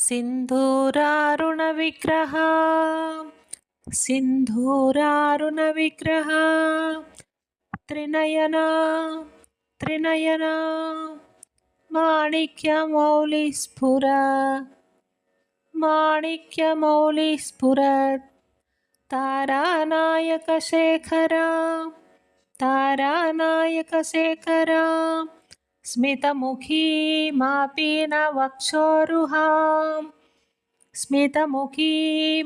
सिन्धूरारुणविग्रहा सिन्धूरारुणविग्रहा त्रिनयना त्रिनयना माणिक्यमौलिस्फुरत् तारानायकशेखरा तारानायकशेखरा स्मितमुखी मापीनवक्षोरुहां स्मितमुखी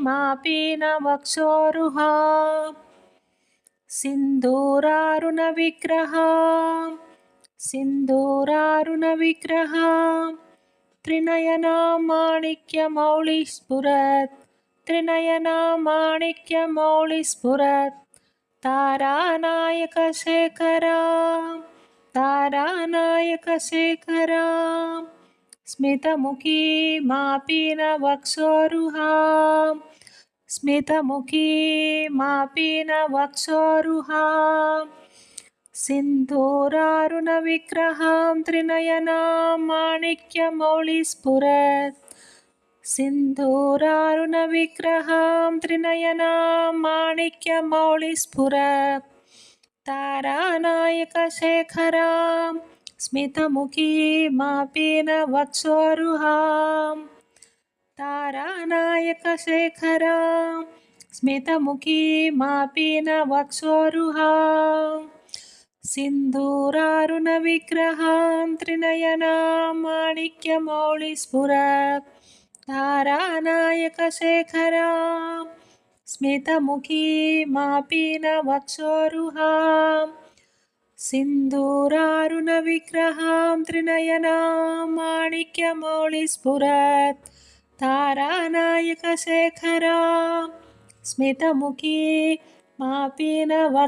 मापीनवक्षोरुहां सिन्दूरारुणविग्रहा सिन्दूरारुणविग्रहा त्रिनयना माणिक्यमौलिस्फुरत् त्रिनयना माणिक्यमौलिस्फुरत् तारानायकशेखरा तारानायकशेखरा स्मितमुखी मापीनवक्षोरुहां स्मितमुखी मापीनवक्षोरुहां सिन्दूरारुणविग्रहां त्रिनयनां माणिक्यमौलिस्फुरत् सिन्दूरारुणविग्रहां त्रिनयनां माणिक्यमौलिस्फुरत् तारानायकशेखरां स्मितमुखी मापीनवक्षोरुहां तारानायकशेखरां स्मितमुखी मापीनवक्षोरुहां सिन्दूरारुणविग्रहां त्रिनयनां माणिक्यमौलिस्फुरत् तारानायकशेखरां स्मितमुखी मापीनवक्षोरुहां सिन्दूरारुणविग्रहां त्रिनयनां माणिक्यमौलिस्फुरत् तारानायकशेखरां स्मितमुखी मापीनवक्षोरुहां।